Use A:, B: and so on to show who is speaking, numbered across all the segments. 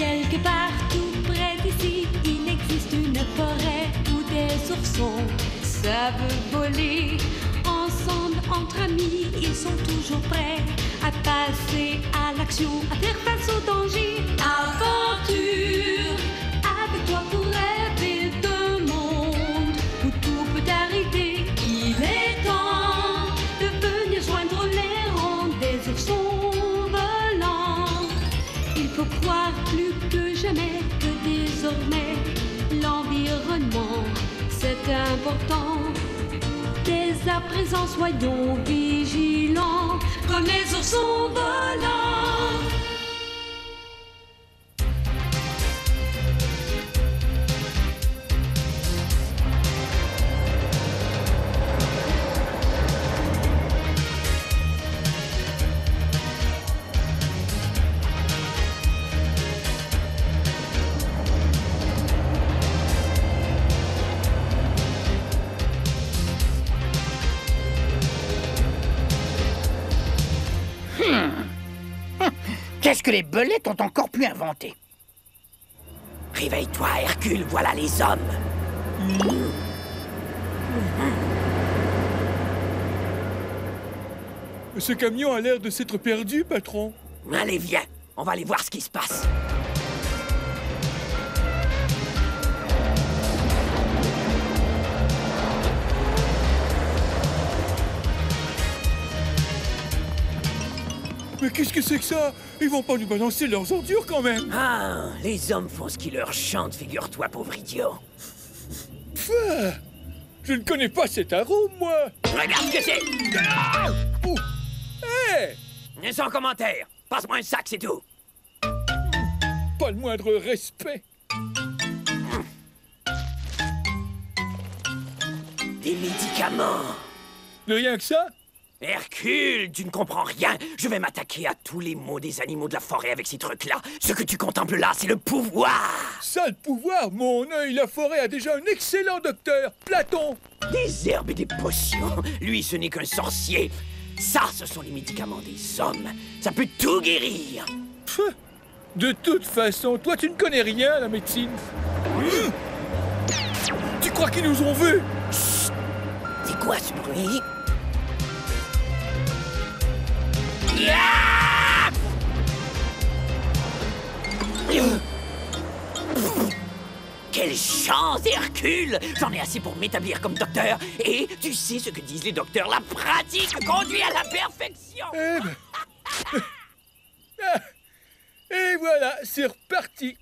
A: Quelque part tout près d'ici, il existe une forêt où des oursons savent voler. Ensemble, entre amis, ils sont toujours prêts à passer à l'action, à faire face au danger. Aventure, avec toi pour rêver d'un monde où tout peut arriver. Il est temps de venir joindre les rangs des oursons volants. Il faut croire plus que jamais que désormais l'environnement c'est important. Dès à présent soyons vigilants comme les oursons volants.
B: Qu'est-ce que les belettes ont encore pu inventer?
C: Réveille-toi, Hercule, voilà les hommes.
D: Ce camion a l'air de s'être perdu, patron.
C: Allez, viens, on va aller voir ce qui se passe.
D: Mais qu'est-ce que c'est que ça? Ils vont pas nous balancer leurs ordures quand même.
C: Ah, les hommes font ce qui leur chante, figure-toi, pauvre idiot.
D: Pfff, je ne connais pas cet arôme, moi.
C: Regarde ce que c'est.
D: Ouh. Hé,
C: Sans commentaire. Passe-moi un sac, c'est tout.
D: pas le moindre respect.
C: Des médicaments.
D: De rien que ça?
C: Hercule, tu ne comprends rien. Je vais m'attaquer à tous les maux des animaux de la forêt avec ces trucs-là. Ce que tu contemples là, c'est le pouvoir.
D: Ça, le pouvoir, mon œil, la forêt a déjà un excellent docteur, Platon.
C: Des herbes et des potions. Lui, ce n'est qu'un sorcier. Ça, ce sont les médicaments des hommes. Ça peut tout guérir.
D: Pff, de toute façon, toi, tu ne connais rien à la médecine. Tu crois qu'ils nous ont vus?
C: C'est quoi ce bruit? Quelle chance, Hercule! J'en ai assez pour m'établir comme docteur. Et tu sais ce que disent les docteurs, la pratique conduit à la perfection!
D: Eh ben... Et voilà, c'est reparti.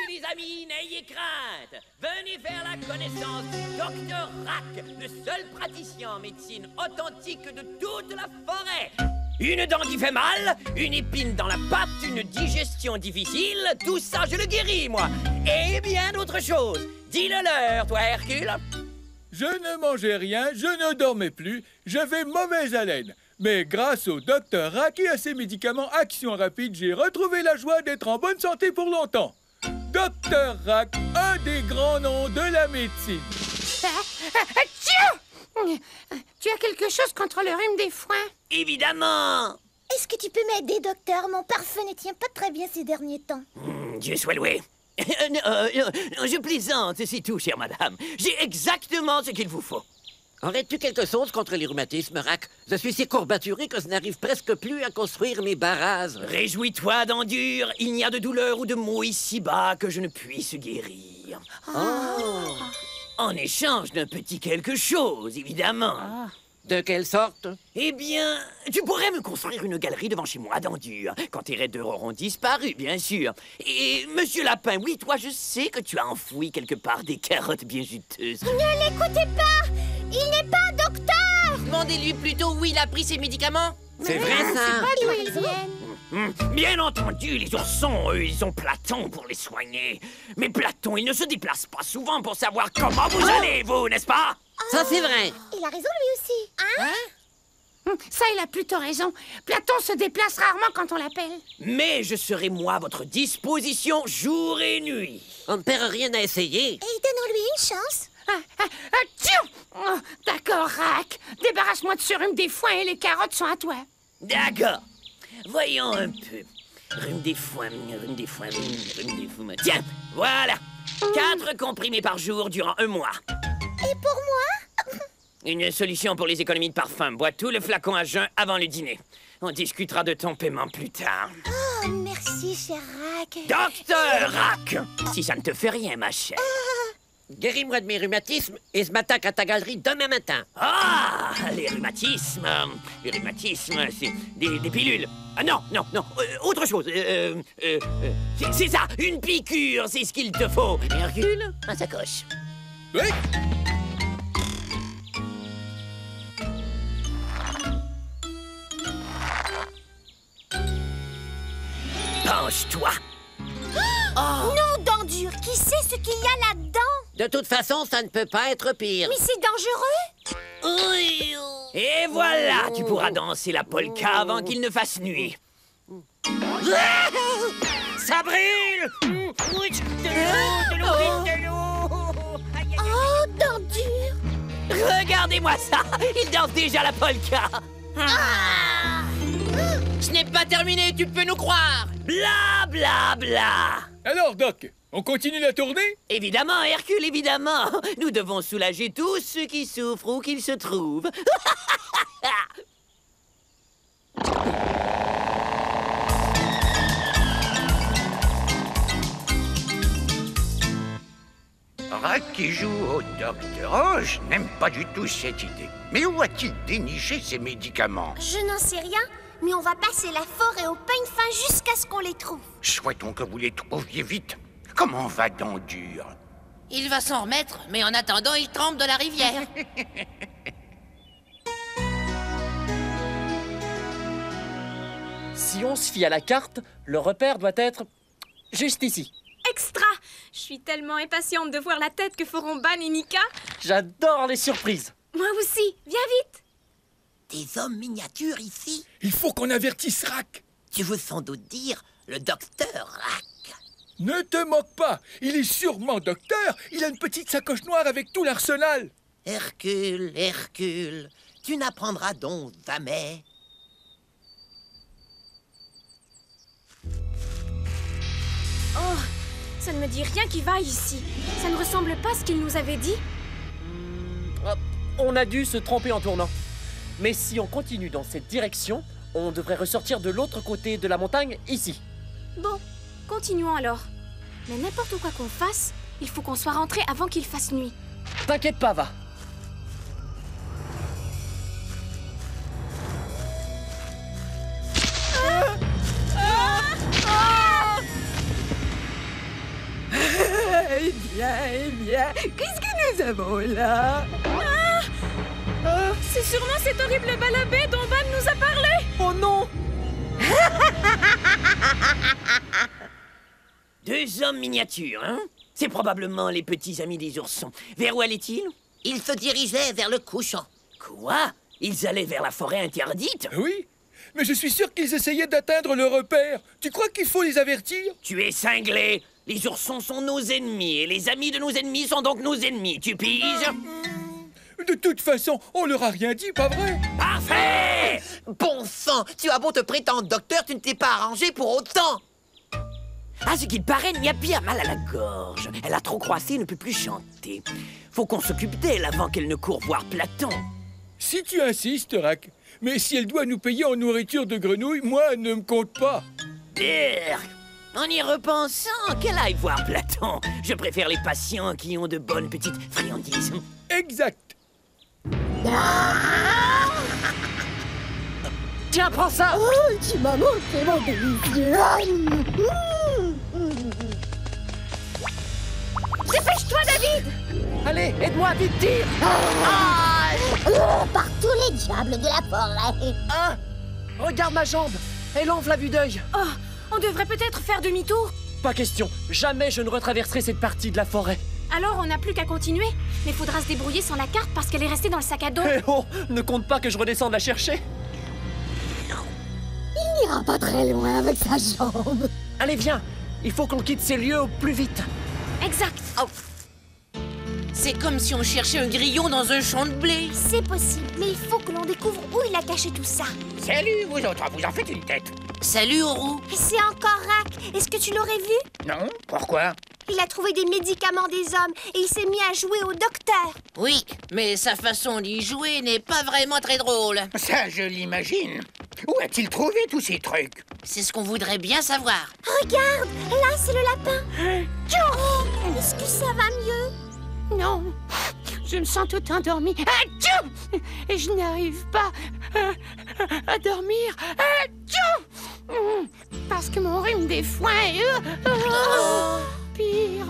C: Les amis, n'ayez crainte! Venez faire la connaissance du Docteur Rack, le seul praticien en médecine authentique de toute la forêt! Une dent qui fait mal, une épine dans la patte, une digestion difficile, tout ça je le guéris, moi! Et bien d'autres choses! Dis-le-leur, toi, Hercule!
D: Je ne mangeais rien, je ne dormais plus, j'avais mauvaise haleine. Mais grâce au docteur Rack et à ses médicaments Action Rapide, j'ai retrouvé la joie d'être en bonne santé pour longtemps. Docteur Rack, un des grands noms de la médecine.
E: Tu as quelque chose contre le rhume des foins?
C: Évidemment!
F: Est-ce que tu peux m'aider, docteur? Mon parfum ne tient pas très bien ces derniers temps.
C: Dieu soit loué! Je plaisante, c'est tout, chère madame. J'ai exactement ce qu'il vous faut.
G: Aurais-tu quelque chose contre les rhumatismes, Rack? Je suis si courbaturé que je n'arrive presque plus à construire mes barrages.
C: Réjouis-toi, dent dure. Il n'y a de douleur ou de maux ici-bas que je ne puisse guérir.
G: Oh.
C: En échange d'un petit quelque chose, évidemment.
G: De quelle sorte?
C: Eh bien, tu pourrais me construire une galerie devant chez moi, dent dure, quand tes raideurs auront disparu, bien sûr. Et, Monsieur Lapin, oui, toi, je sais que tu as enfoui quelque part des carottes bien juteuses.
F: Ne l'écoutez pas! Il n'est pas docteur!
H: Demandez-lui plutôt où il a pris ses médicaments.
G: C'est vrai, ça?
E: C'est pas d'où ils viennent.
C: Bien entendu, les oursons, eux, ils ont Platon pour les soigner. Mais Platon, il ne se déplace pas souvent pour savoir comment vous allez, vous, n'est-ce pas?
G: Ça, c'est vrai.
F: Il a raison, lui aussi. Hein?
E: Ça, il a plutôt raison. Platon se déplace rarement quand on l'appelle.
C: Mais je serai, moi, à votre disposition jour et nuit.
G: On ne perd rien à essayer.
F: Et donnons-lui une chance.
E: Tiens! Oh, d'accord, Rack. Débarrasse-moi de ce rhume des foins et les carottes sont à toi.
C: D'accord. Voyons un peu. Rhume des foins, rhume des foins, rhume des foins. Tiens, voilà. 4 comprimés par jour durant 1 mois.
F: Et pour moi?
C: Une solution pour les économies de parfum. Bois tout le flacon à jeun avant le dîner. On discutera de ton paiement plus tard.
F: Oh, merci, cher Rack.
C: Docteur Rack! Si ça ne te fait rien, ma chère.
G: Guéris-moi de mes rhumatismes et je m'attaque à ta galerie demain matin.
C: Ah! Les rhumatismes, c'est des pilules. Ah non, autre chose. C'est ça, une piqûre, c'est ce qu'il te faut. Hercule, ma sacoche.
D: Oui?
C: Penche-toi.
F: Non, dent dure, qui sait ce qu'il y a là-dedans?
G: De toute façon, ça ne peut pas être pire.
F: Mais c'est dangereux.
C: Oui. Et voilà, tu pourras danser la polka avant qu'il ne fasse nuit. Ça brûle! De l'eau!
F: Oh, dent dure.
C: Regardez-moi ça! Il danse déjà la polka!
H: Ce n'est pas terminé, tu peux nous croire.
C: Bla bla bla!
D: Alors, Doc, on continue la tournée?
C: Évidemment, Hercule, évidemment! Nous devons soulager tous ceux qui souffrent où qu'ils se trouvent.
B: Rack qui joue au docteur. Oh, je n'aime pas du tout cette idée. Mais où a-t-il déniché ces médicaments?
F: Je n'en sais rien, mais on va passer la forêt au peigne fin jusqu'à ce qu'on les trouve.
B: Souhaitons que vous les trouviez vite. Comment va dent dure?
H: Il va s'en remettre, mais en attendant, il trempe de la rivière.
I: Si on se fie à la carte, le repère doit être juste ici.
J: Extra! Je suis tellement impatiente de voir la tête que feront Ban et Nika.
I: J'adore les surprises.
J: Moi aussi, viens vite!
C: Des hommes miniatures ici?
D: Il faut qu'on avertisse Rack.
C: Tu veux sans doute dire le docteur Rack.
D: Ne te moque pas. Il est sûrement docteur. Il a une petite sacoche noire avec tout l'arsenal.
C: Hercule, Hercule, tu n'apprendras donc jamais.
J: Oh, ça ne me dit rien qui va ici. Ça ne ressemble pas à ce qu'il nous avait dit.
I: On a dû se tromper en tournant. Mais si on continue dans cette direction, on devrait ressortir de l'autre côté de la montagne, ici.
J: Bon, continuons alors. Mais n'importe quoi qu'on fasse, il faut qu'on soit rentré avant qu'il fasse nuit.
I: T'inquiète pas, va.
J: Eh bien, qu'est-ce que nous avons là? C'est sûrement cet horrible balabé dont Ban nous a parlé!
I: Oh non!
C: 2 hommes miniatures, hein? C'est probablement les petits amis des oursons. Vers où allaient-ils?
H: Ils se dirigeaient vers le couchant.
C: Quoi? Ils allaient vers la forêt interdite?
D: Oui, mais je suis sûr qu'ils essayaient d'atteindre le repère. Tu crois qu'il faut les avertir?
C: Tu es cinglé! Les oursons sont nos ennemis, et les amis de nos ennemis sont donc nos ennemis, tu piges?
D: De toute façon, on leur a rien dit, pas vrai?
C: Parfait!
H: Bon sang, tu as beau te prétendre docteur, tu ne t'es pas arrangé pour autant.
C: À ce qu'il paraît, Nia a mal à la gorge. Elle a trop croissé et ne peut plus chanter. Faut qu'on s'occupe d'elle avant qu'elle ne court voir Platon.
D: Si tu insistes, Rack. Mais si elle doit nous payer en nourriture de grenouille, moi, ne me compte pas.
C: Berk! En y repensant, qu'elle aille voir Platon. Je préfère les patients qui ont de bonnes petites friandises.
D: Exact.
I: Tiens, prends ça!
F: Oh, tu m'as montré mon délicieux.
J: Dépêche-toi, David!
I: Allez, aide-moi, vite, tire!
F: Par tous les diables de la forêt.
I: Ah! Regarde ma jambe! Elle enfle à vue d'œil!
J: Oh, on devrait peut-être faire demi-tour.
I: Pas question, jamais je ne retraverserai cette partie de la forêt.
J: Alors on n'a plus qu'à continuer. Mais faudra se débrouiller sans la carte parce qu'elle est restée dans le sac à dos.
I: Eh oh, ne compte pas que je redescende la chercher.
F: Il n'ira pas très loin avec sa jambe.
I: Allez, viens, il faut qu'on quitte ces lieux au plus vite.
J: Exact.
I: Oh.
E: C'est comme si on cherchait un grillon dans un champ de blé.
F: C'est possible, mais il faut que l'on découvre où il a caché tout ça.
B: Salut, vous autres, vous en faites une tête.
E: Salut, Ourou.
F: C'est encore Rack. Est-ce que tu l'aurais vu?
B: Non? Pourquoi?
F: Il a trouvé des médicaments des hommes et il s'est mis à jouer au docteur.
E: Oui, mais sa façon d'y jouer n'est pas vraiment très drôle.
B: Ça, je l'imagine. Où a-t-il trouvé tous ces trucs?
E: C'est ce qu'on voudrait bien savoir.
F: Regarde, là, c'est le lapin. Oh, est-ce que ça va mieux?
E: Non, je me sens tout endormie. Et je n'arrive pas à dormir. Parce que mon rhume des foins est pire.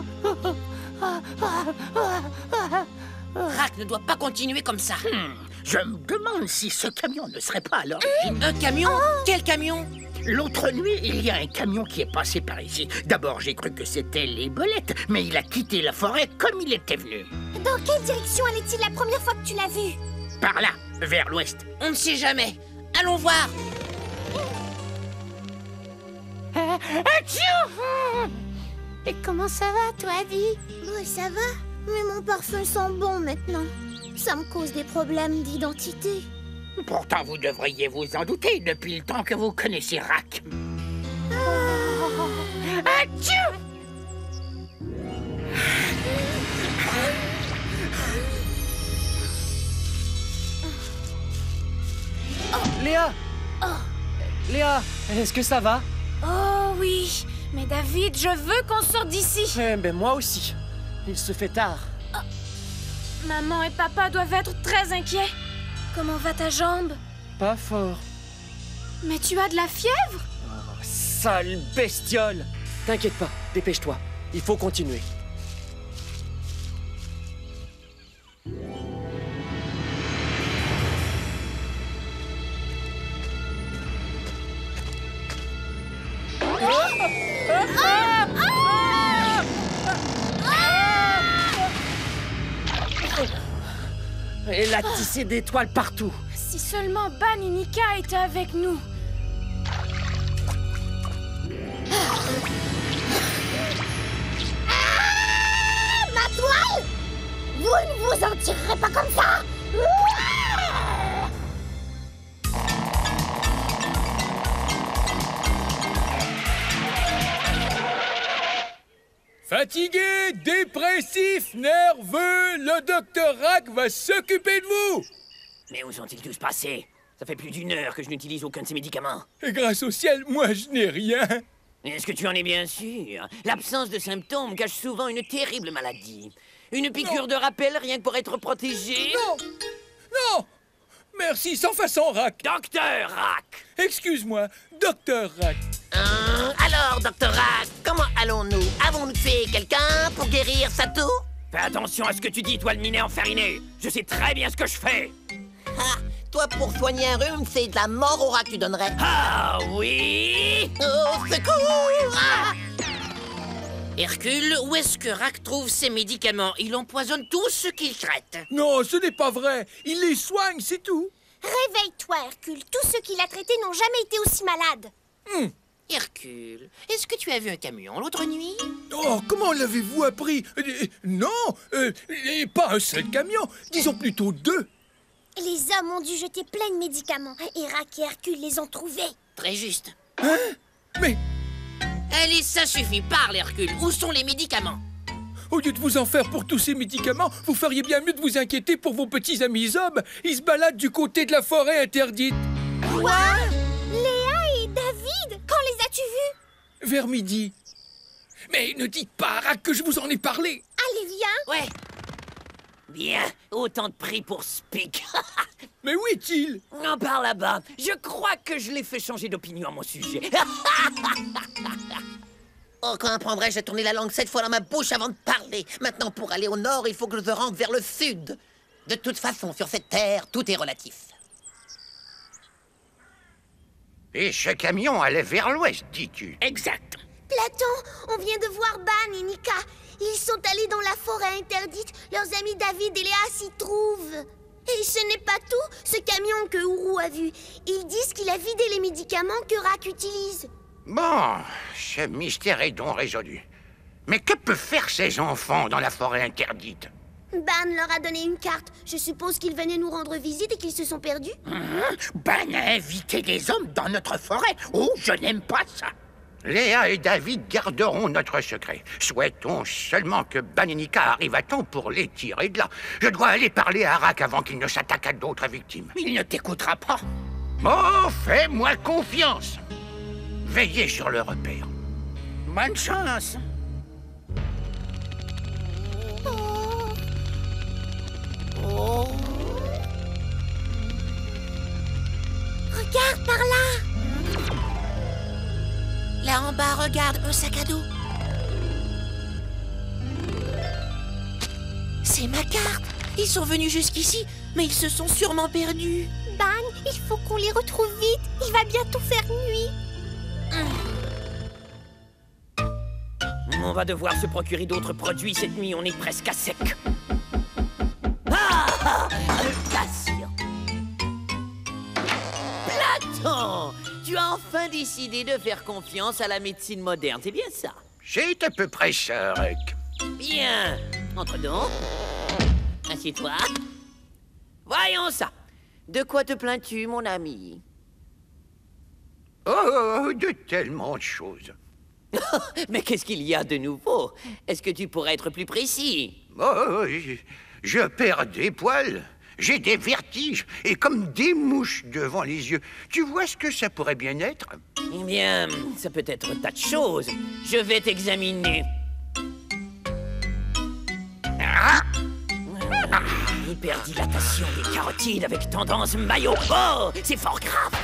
E: Rack ne doit pas continuer comme ça.
K: Je me demande si ce camion ne serait pas à l'origine.
E: Un camion? Quel camion?
K: L'autre nuit, il y a un camion qui est passé par ici. D'abord, j'ai cru que c'était les belettes, mais il a quitté la forêt comme il était venu.
F: Dans quelle direction allait-il la première fois que tu l'as vu?
K: Par là, vers l'ouest.
E: On ne sait jamais. Allons voir. Et comment ça va, toi, Adi?
F: Oui, ça va, mais mon parfum sent bon maintenant. Ça me cause des problèmes d'identité.
K: Pourtant, vous devriez vous en douter depuis le temps que vous connaissez Rack.
I: Léa! Léa, est-ce que ça va?
J: Oh oui, mais David, je veux qu'on sorte d'ici.
I: Ben moi aussi. Il se fait tard.
J: Maman et papa doivent être très inquiets. Comment va ta jambe?
I: Pas fort.
J: Mais tu as de la fièvre?
I: Oh, sale bestiole! T'inquiète pas, dépêche-toi. Il faut continuer. Elle a tissé des toiles partout.
J: Si seulement Ban et Nika étaient avec nous.
F: Ma toile! Vous ne vous en tirerez pas comme ça!
D: Fatigué, dépressif, nerveux, le docteur Rack va s'occuper de vous.
C: Mais où sont-ils tous passés? Ça fait plus d'une heure que je n'utilise aucun de ces médicaments.
D: Et grâce au ciel, moi je n'ai rien.
C: Est-ce que tu en es bien sûr? L'absence de symptômes cache souvent une terrible maladie. Une piqûre de rappel rien que pour être protégé?
D: Non! Non! Merci, sans façon, Rack.
C: Docteur Rack!
D: Excuse-moi, docteur Rack.
H: Alors, Docteur Rack, comment allons-nous? Avons-nous tué quelqu'un pour guérir Sato?
C: Fais attention à ce que tu dis, toi le minet enfariné. Je sais très bien ce que je fais.
H: Ah, toi, pour soigner un rhume, c'est de la mort au rat que tu donnerais.
C: Ah oui!
H: Au secours! Ah!
E: Hercule, où est-ce que Rack trouve ses médicaments? Il empoisonne tout ce qu'il traite.
D: Non, ce n'est pas vrai. Il les soigne, c'est tout.
F: Réveille-toi, Hercule. Tous ceux qu'il a traités n'ont jamais été aussi malades.
E: Hercule, est-ce que tu as vu un camion l'autre nuit?
D: Oh, comment l'avez-vous appris? Non, et pas un seul camion. Disons plutôt deux.
F: Les hommes ont dû jeter plein de médicaments et Rack et Hercule les ont trouvés.
E: Très juste.
D: Hein? Mais
E: Allez, ça suffit. Parle, Hercule. Où sont les médicaments?
D: au lieu de vous en faire pour tous ces médicaments, vous feriez bien mieux de vous inquiéter pour vos petits amis hommes. Ils se baladent du côté de la forêt interdite.
F: Quoi? Léa et David? Quand les as-tu vus?
D: Vers midi. Mais ne dites pas à Rack que je vous en ai parlé.
F: Allez, viens.
C: Ouais. Bien, autant de prix pour Speak.
D: Mais où est-il?
C: Non, par là-bas. Je crois que je l'ai fait changer d'opinion à mon sujet.
H: Oh, quand apprendrai-je à tourner la langue 7 fois dans ma bouche avant de parler? Maintenant, pour aller au nord, il faut que je me rende vers le sud. De toute façon, sur cette terre, tout est relatif.
B: Et ce camion allait vers l'ouest, dis-tu?
K: Exact.
F: Platon, on vient de voir Ban et Nika. Ils sont allés dans la forêt interdite. Leurs amis David et Léa s'y trouvent. Et ce n'est pas tout, ce camion que Ourou a vu. Ils disent qu'il a vidé les médicaments que Rack utilise.
B: Bon, ce mystère est donc résolu. Mais que peuvent faire ces enfants dans la forêt interdite?
F: Ban leur a donné une carte. Je suppose qu'ils venaient nous rendre visite et qu'ils se sont perdus.
K: Ban a invité des hommes dans notre forêt. Oh, je n'aime pas ça.
B: Léa et David garderont notre secret. Souhaitons seulement que Ban et Nika arrivent à temps pour les tirer de là. Je dois aller parler à Rack avant qu'il ne s'attaque à d'autres victimes.
K: Il ne t'écoutera pas.
B: Oh, fais-moi confiance. Veillez sur le repère.
K: Bonne chance.
F: Regarde par là.
L: Là en bas, regarde, un sac à dos. C'est ma carte. Ils sont venus jusqu'ici, mais ils se sont sûrement perdus.
F: Ban, il faut qu'on les retrouve vite. Il va bientôt faire nuit.
C: On va devoir se procurer d'autres produits cette nuit, on est presque à sec. Platon, tu as enfin décidé de faire confiance à la médecine moderne, c'est bien ça?
B: C'est à peu près ça, Rack.
C: Bien. Entre donc. Assieds-toi. Voyons ça. De quoi te plains-tu, mon ami?
B: Oh, de tellement de choses.
C: Mais qu'est-ce qu'il y a de nouveau? Est-ce que tu pourrais être plus précis?
B: Oh, je perds des poils. J'ai des vertiges et comme des mouches devant les yeux. Tu vois ce que ça pourrait bien être?
C: Eh bien, ça peut être un tas de choses. Je vais t'examiner. Hyperdilatation des carotides avec tendance maillot. Oh, c'est fort grave.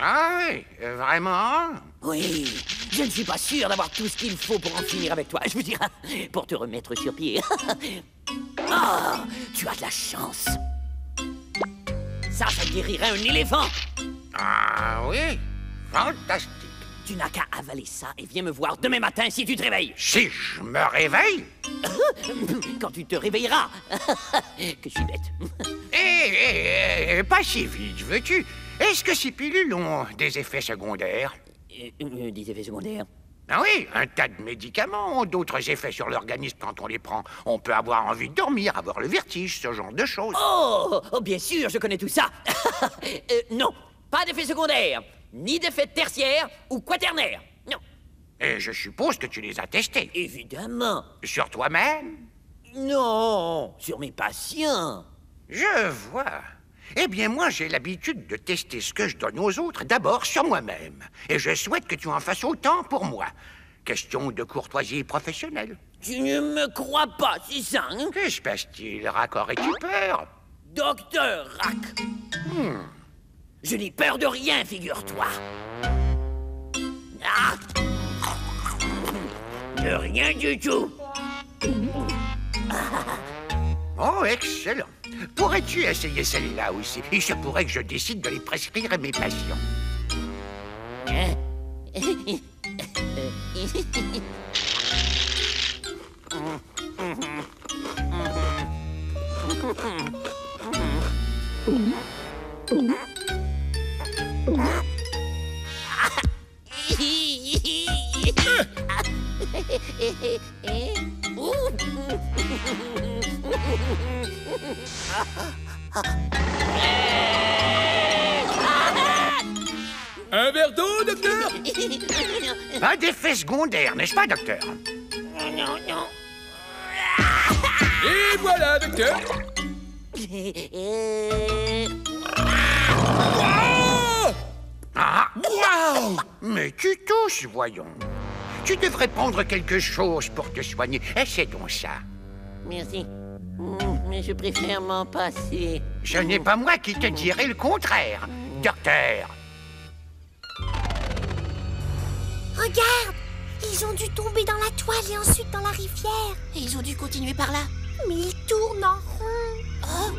B: Ah oui, vraiment?
C: Oui, je ne suis pas sûr d'avoir tout ce qu'il faut pour en finir avec toi. Je veux dire, pour te remettre sur pied. Oh, tu as de la chance. Ça guérirait un éléphant.
B: Ah oui, fantastique.
C: Tu n'as qu'à avaler ça et viens me voir demain matin si tu te réveilles.
B: Si je me réveille?
C: Quand tu te réveilleras. Que je suis bête.
B: Pas si vite, veux-tu? Est-ce que ces pilules ont des effets secondaires?
C: Des effets secondaires?
B: Ah oui, un tas de médicaments ont d'autres effets sur l'organisme quand on les prend. On peut avoir envie de dormir, avoir le vertige, ce genre de choses.
C: Oh, bien sûr, je connais tout ça. Non, pas d'effets secondaires, ni d'effets tertiaires ou quaternaires. Non.
B: Et je suppose que tu les as testés.
C: Évidemment.
B: Sur toi-même?
C: Non, sur mes patients.
B: Je vois. Eh bien, moi, j'ai l'habitude de tester ce que je donne aux autres d'abord sur moi-même. Et je souhaite que tu en fasses autant pour moi. Question de courtoisie professionnelle.
C: Tu ne me crois pas, c'est ça, hein?
B: Que se passe-t-il, Rack? Aurais-tu peur?
C: Docteur Rack. Je n'ai peur de rien, figure-toi. Ah. De rien du tout.
B: Oh, excellent. Pourrais-tu essayer celle-là aussi? Il se pourrait que je décide de les prescrire à mes patients.
D: Un verre d'eau, docteur?
B: Pas d'effet secondaire, n'est-ce pas, docteur?
C: Non.
D: Et voilà, docteur.
B: Ah! Wow! Mais tu tousses, voyons. Tu devrais prendre quelque chose pour te soigner. Essaie donc ça.
C: Merci. Mais je préfère m'en passer.
B: Ce n'est pas moi qui te dirai le contraire, docteur.
F: Regarde! Ils ont dû tomber dans la toile et ensuite dans la rivière.
L: Et ils ont dû continuer par là.
F: Mais ils tournent en rond.
L: Oh!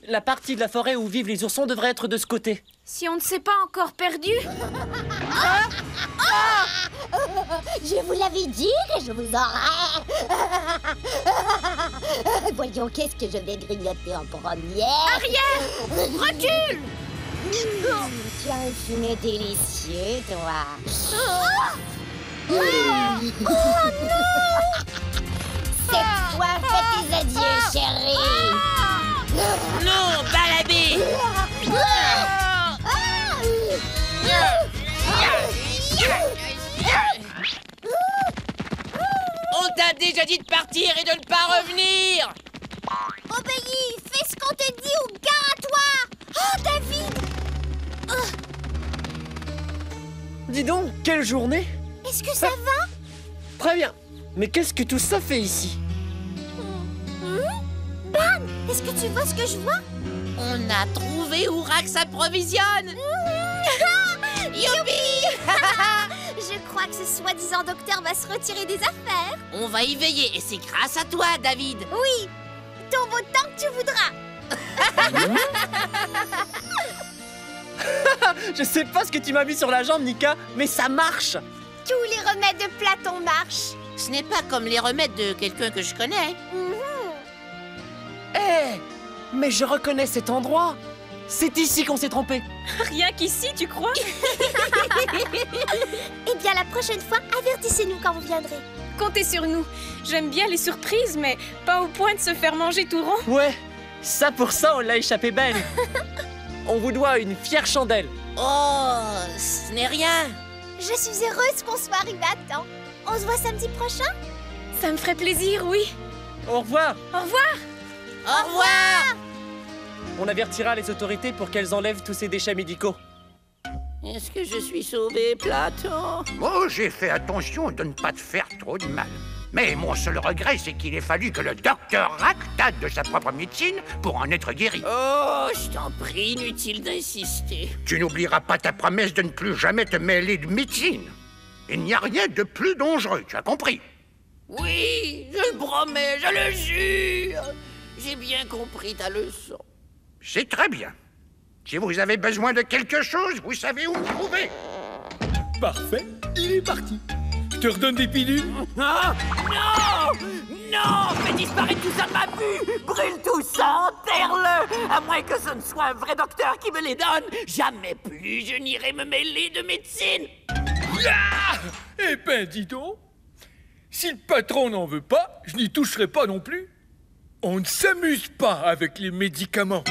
I: La partie de la forêt où vivent les oursons devrait être de ce côté.
J: Si on ne s'est pas encore perdu.
F: Je vous l'avais dit que je vous aurais. Voyons, qu'est-ce que je vais grignoter en premier?
J: Arrière! Recule!
F: Tu as un fumet délicieux, toi.
J: Oh non!
F: Cette fois, fais tes adieux, chérie.
L: Non, Balabé. On t'a déjà dit de partir et de ne pas revenir.
F: Obéis, fais ce qu'on te dit ou gare à toi. Oh, David.
I: Dis donc, quelle journée!
F: Est-ce que ça va?
I: Très bien. Mais qu'est-ce que tout ça fait ici?
F: Ban, est-ce que tu vois ce que je vois?
L: On a trouvé où Rack s'approvisionne. Youpi.
F: Je crois que ce soi-disant docteur va se retirer des affaires.
L: On va y veiller et c'est grâce à toi, David.
F: Oui, tombe autant que tu voudras.
I: Je sais pas ce que tu m'as mis sur la jambe, Nika, mais ça marche!
F: Tous les remèdes de Platon marchent.
L: Ce n'est pas comme les remèdes de quelqu'un que je connais.
I: Hé! Mais je reconnais cet endroit! C'est ici qu'on s'est trompé!
J: Rien qu'ici, tu crois?
F: Eh bien, la prochaine fois, avertissez-nous quand vous viendrez.
J: Comptez sur nous. J'aime bien les surprises, mais pas au point de se faire manger tout rond.
I: Ouais, ça pour ça, on l'a échappé belle! On vous doit une fière chandelle!
L: Oh, ce n'est rien.
F: Je suis heureuse qu'on soit arrivé à temps. On se voit samedi prochain?
J: Ça me ferait plaisir, oui.
I: Au revoir!
J: Au revoir!
L: Au revoir.
I: On avertira les autorités pour qu'elles enlèvent tous ces déchets médicaux.
L: Est-ce que je suis sauvé, Platon?
B: Oh, j'ai fait attention de ne pas te faire trop de mal. Mais mon seul regret, c'est qu'il ait fallu que le docteur Rack tâte de sa propre médecine pour en être guéri.
L: Oh, je t'en prie, inutile d'insister.
B: Tu n'oublieras pas ta promesse de ne plus jamais te mêler de médecine. Il n'y a rien de plus dangereux, tu as compris?
L: Oui, je le promets, je le jure. J'ai bien compris ta leçon.
B: C'est très bien. Si vous avez besoin de quelque chose, vous savez où me trouver.
D: Parfait, il est parti. Je te redonne des pilules?
C: Ah, non! Non! Fais disparaître tout ça de ma vue! Brûle tout ça, enterre-le! À moins que ce ne soit un vrai docteur qui me les donne! Jamais plus je n'irai me mêler de médecine!
D: Ah! Eh ben, dis donc, si le patron n'en veut pas, je n'y toucherai pas non plus. On ne s'amuse pas avec les médicaments.